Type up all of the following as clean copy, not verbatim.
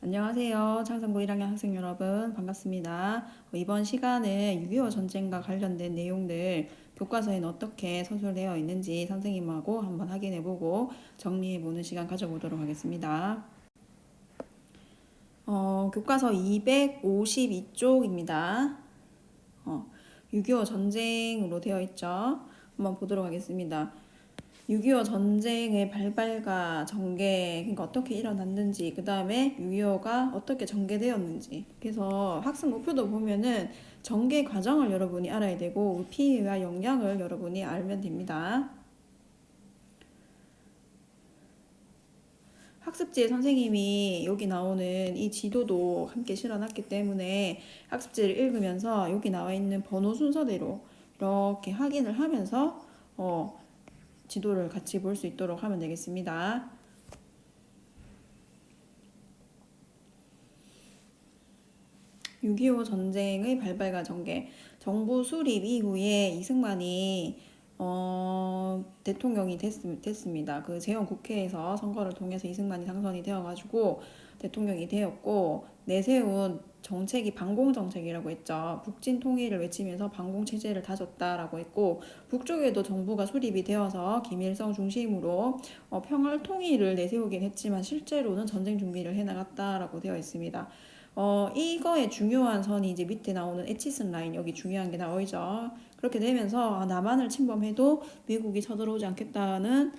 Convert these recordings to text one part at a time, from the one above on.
안녕하세요. 창성고 1학년 학생 여러분 반갑습니다. 이번 시간은 6.25 전쟁과 관련된 내용들 교과서에는 어떻게 서술되어 있는지 선생님하고 한번 확인해보고 정리해보는 시간 가져보도록 하겠습니다. 교과서 252쪽입니다. 6.25 전쟁으로 되어 있죠. 한번 보도록 하겠습니다. 6.25 전쟁의 발발과 전개, 그러니까 어떻게 일어났는지, 그 다음에 6.25가 어떻게 전개되었는지. 그래서 학습 목표도 보면은 전개 과정을 여러분이 알아야 되고 피해와 영향을 여러분이 알면 됩니다. 학습지에 선생님이 여기 나오는 이 지도도 함께 실어놨기 때문에 학습지를 읽으면서 여기 나와 있는 번호 순서대로 이렇게 확인을 하면서 지도를 같이 볼 수 있도록 하면 되겠습니다. (6.25) 전쟁의 발발과 전개. 정부 수립 이후에 이승만이 대통령이 됐습니다. 그 재헌국회에서 선거를 통해서 이승만이 당선이 되어가지고 대통령이 되었고, 내세운 정책이 반공정책이라고 했죠. 북진 통일을 외치면서 반공체제를 다졌다라고 했고, 북쪽에도 정부가 수립이 되어서 김일성 중심으로 평화 통일을 내세우긴 했지만 실제로는 전쟁 준비를 해나갔다라고 되어 있습니다. 이거의 중요한 선이 이제 밑에 나오는 에치슨 라인, 여기 중요한 게 나오죠. 그렇게 되면서 남한을 침범해도 미국이 쳐들어오지 않겠다는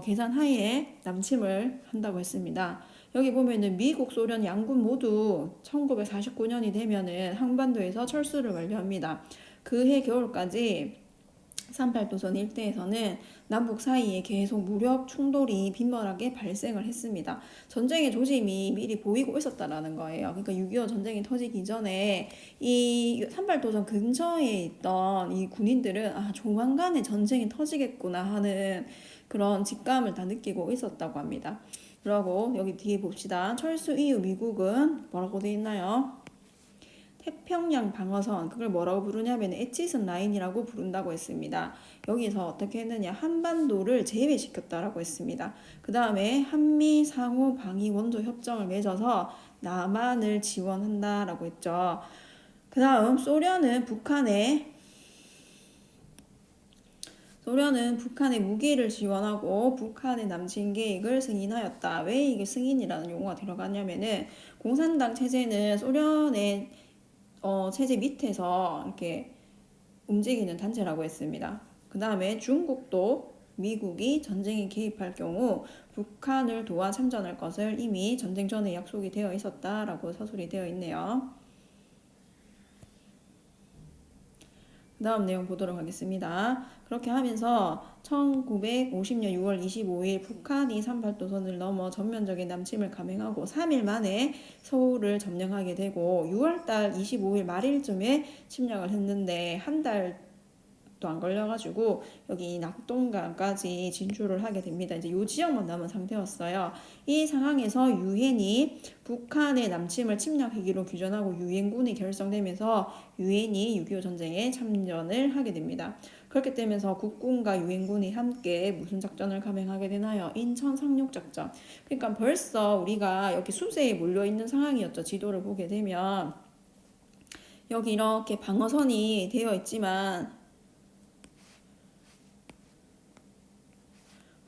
계산 하에 남침을 한다고 했습니다. 여기 보면은 미국, 소련 양군 모두 1949년이 되면은 한반도에서 철수를 완료합니다. 그해 겨울까지 38도선 일대에서는 남북 사이에 계속 무력 충돌이 빈번하게 발생을 했습니다. 전쟁의 조짐이 미리 보이고 있었다라는 거예요. 그러니까 6.25 전쟁이 터지기 전에 이 38도선 근처에 있던 이 군인들은 조만간에 전쟁이 터지겠구나 하는 그런 직감을 다 느끼고 있었다고 합니다. 그리고 여기 뒤에 봅시다. 철수 이후 미국은 뭐라고 돼 있나요? 태평양 방어선, 그걸 뭐라고 부르냐면 에치슨 라인이라고 부른다고 했습니다. 여기서 어떻게 했느냐, 한반도를 제외시켰다라고 했습니다. 그 다음에 한미 상호 방위 원조 협정을 맺어서 남한을 지원한다라고 했죠. 그 다음 소련은 북한에 무기를 지원하고 북한의 남침 계획을 승인하였다. 왜 이게 승인이라는 용어가 들어가냐면은 공산당 체제는 소련의 체제 밑에서 이렇게 움직이는 단체라고 했습니다. 그 다음에 중국도 미국이 전쟁에 개입할 경우 북한을 도와 참전할 것을 이미 전쟁 전에 약속이 되어 있었다라고 서술이 되어 있네요. 그 다음 내용 보도록 하겠습니다. 그렇게 하면서 1950년 6월 25일 북한이 38도선을 넘어 전면적인 남침을 감행하고 3일 만에 서울을 점령하게 되고 6월달 25일 말일쯤에 침략을 했는데 한 달도 안 걸려가지고 여기 낙동강까지 진출을 하게 됩니다. 이제 이 지역만 남은 상태였어요. 이 상황에서 유엔이 북한의 남침을 침략하기로 규정하고 유엔군이 결성되면서 유엔이 6.25 전쟁에 참전을 하게 됩니다. 그렇게 되면서 국군과 유엔군이 함께 무슨 작전을 감행하게 되나요? 인천 상륙작전. 그러니까 벌써 우리가 여기 수세에 몰려있는 상황이었죠. 지도를 보게 되면 여기 이렇게 방어선이 되어 있지만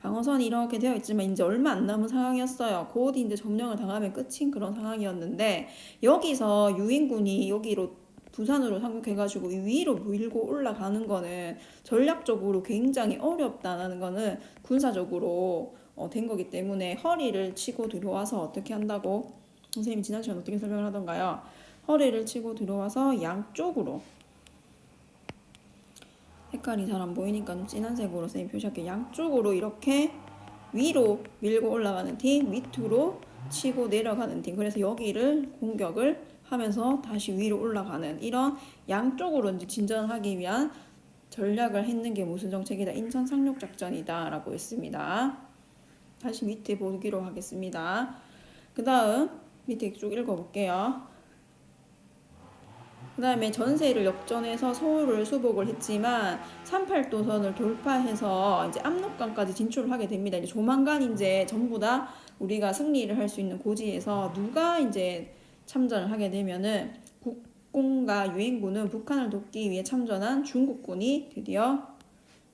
방어선이 이렇게 되어 있지만 이제 얼마 안 남은 상황이었어요. 곧 이제 점령을 당하면 끝인 그런 상황이었는데 여기서 유엔군이 여기로 부산으로 상륙해가지고 위로 밀고 올라가는 거는 전략적으로 굉장히 어렵다는 거는 군사적으로 된 거기 때문에 허리를 치고 들어와서 어떻게 한다고? 선생님이 지난 시간 어떻게 설명을 하던가요? 허리를 치고 들어와서 양쪽으로, 색깔이 잘 안 보이니까 좀 진한 색으로 선생님 표시할게요. 양쪽으로 이렇게 위로 밀고 올라가는 팀, 밑으로 치고 내려가는 팀. 그래서 여기를 공격을 하면서 다시 위로 올라가는 이런 양쪽으로 이제 진전하기 위한 전략을 했는 게 무슨 정책이다? 인천 상륙 작전이다 라고 했습니다. 다시 밑에 보기로 하겠습니다. 그 다음 밑에 쭉 읽어볼게요. 그 다음에 전세를 역전해서 서울을 수복을 했지만 38도선을 돌파해서 이제 압록강까지 진출을 하게 됩니다. 이제 조만간 이제 전부 다 우리가 승리를 할 수 있는 고지에서 누가 이제 참전을 하게 되면은 국군과 유엔군은 북한을 돕기 위해 참전한 중국군이 드디어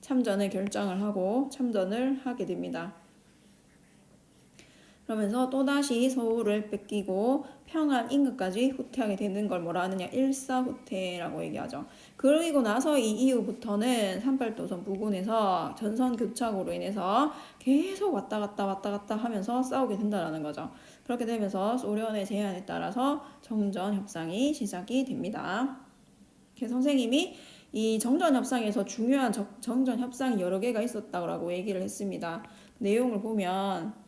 참전을 결정을 하고 참전을 하게 됩니다. 그러면서 또다시 서울을 뺏기고 평안 인근까지 후퇴하게 되는 걸 뭐라 하느냐, 일사후퇴라고 얘기하죠. 그리고 나서 이 이후부터는 38도선 부근에서 전선 교착으로 인해서 계속 왔다 갔다 하면서 싸우게 된다는 거죠. 그렇게 되면서 소련의 제안에 따라서 정전 협상이 시작이 됩니다. 선생님이 이 정전 협상에서 중요한 정전 협상이 여러 개가 있었다고 얘기를 했습니다. 내용을 보면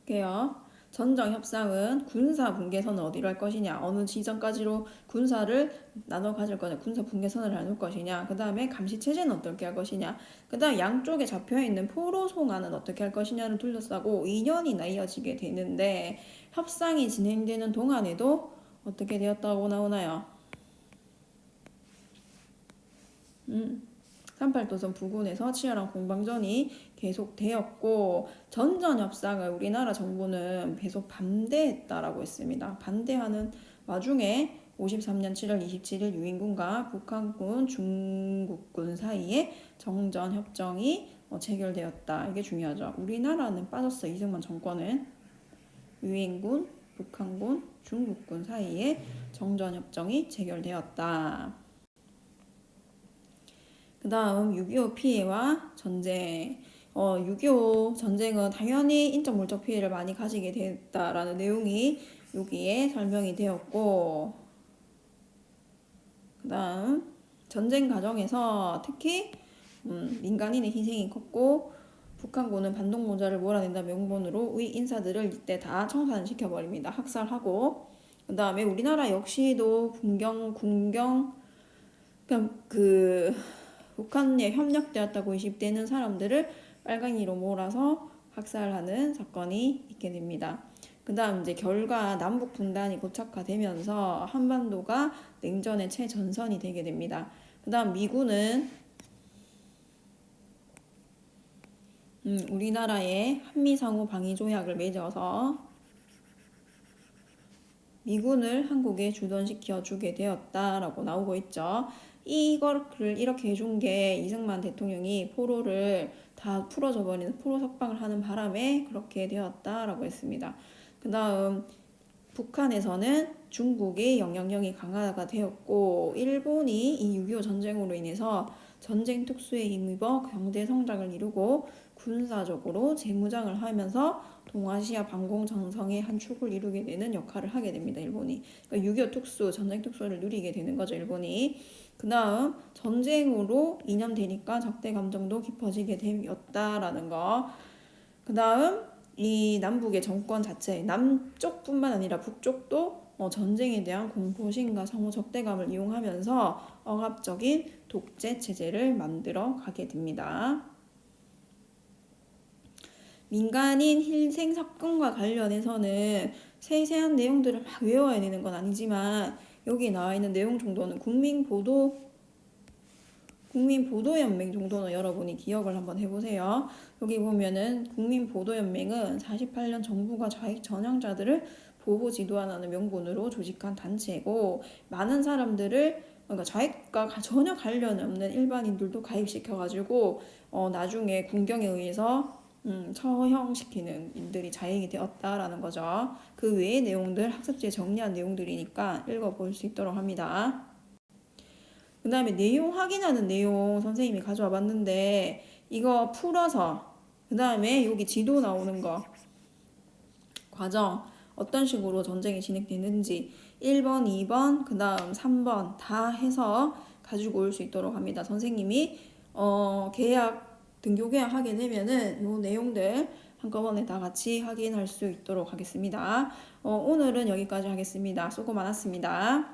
게요. 전정 협상은 군사 분계선을 어디로 할 것이냐, 어느 지점까지로 군사를 나눠 가질 거냐, 군사 분계선을 나눌 것이냐, 그 다음에 감시 체제는 어떻게 할 것이냐, 그 다음 양쪽에 잡혀 있는 포로 송환은 어떻게 할 것이냐를 둘러싸고 2년이나 이어지게 되는데 협상이 진행되는 동안에도 어떻게 되었다고 나오나요? 38도선 부근에서 치열한 공방전이 계속되었고 전전 협상을 우리나라 정부는 계속 반대했다라고 했습니다. 반대하는 와중에 53년 7월 27일 유엔군과 북한군, 중국군 사이에 정전 협정이 체결되었다. 이게 중요하죠. 우리나라는 빠졌어. 이승만 정권은. 유엔군, 북한군, 중국군 사이에 정전 협정이 체결되었다. 그 다음 6.25 피해와 전쟁. 6.25 전쟁은 당연히 인적 물적 피해를 많이 가지게 됐다라는 내용이 여기에 설명이 되었고, 그 다음 전쟁 과정에서 특히 민간인의 희생이 컸고 북한군은 반동문자를 몰아낸다 명분으로 위 인사들을 이때 다 청산시켜버립니다. 학살하고. 그 다음에 우리나라 역시도 군경 북한에 협력되었다고 의심되는 사람들을 빨강이로 몰아서 학살하는 사건이 있게 됩니다. 그 다음 이제 결과 남북 분단이 고착화되면서 한반도가 냉전의 최전선이 되게 됩니다. 그 다음 미군은 우리나라에 한미상호 방위조약을 맺어서 미군을 한국에 주둔시켜 주게 되었다라고 나오고 있죠. 이거를 이렇게 해준 게 이승만 대통령이 포로를 다 풀어줘 버리는 포로 석방을 하는 바람에 그렇게 되었다라고 했습니다. 그 다음 북한에서는 중국의 영향력이 강화가 되었고 일본이 이 6.25 전쟁으로 인해서 전쟁 특수에 힘입어 경제 성장을 이루고 군사적으로 재무장을 하면서 동아시아 반공 정성의 한 축을 이루게 되는 역할을 하게 됩니다. 일본이. 그러니까 6.25 특수, 전쟁 특수를 누리게 되는 거죠. 일본이. 그 다음 전쟁으로 이념되니까 적대 감정도 깊어지게 되었다라는 거. 그 다음 이 남북의 정권 자체, 남쪽뿐만 아니라 북쪽도 전쟁에 대한 공포심과 상호 적대감을 이용하면서 억압적인 독재 체제를 만들어 가게 됩니다. 민간인 희생 사건과 관련해서는 세세한 내용들을 막 외워야 되는 건 아니지만 여기 나와 있는 내용 정도는 국민보도연맹 정도는 여러분이 기억을 한번 해보세요. 여기 보면은 국민보도연맹은 48년 정부가 좌익 전향자들을 보호 지도하는 명분으로 조직한 단체고 많은 사람들을 그러니까 좌익과 전혀 관련 없는 일반인들도 가입시켜가지고 나중에 군경에 의해서 처형시키는 일들이 자행이 되었다라는 거죠. 그 외의 내용들 학습지에 정리한 내용들이니까 읽어볼 수 있도록 합니다. 그 다음에 내용 확인하는 내용 선생님이 가져와 봤는데 이거 풀어서 그 다음에 여기 지도 나오는 거 과정 어떤 식으로 전쟁이 진행되는지 1번, 2번, 그 다음 3번 다 해서 가지고 올 수 있도록 합니다. 선생님이 등교 계약 하게 되면은 이 내용들 한꺼번에 다 같이 확인할 수 있도록 하겠습니다. 오늘은 여기까지 하겠습니다. 수고 많았습니다.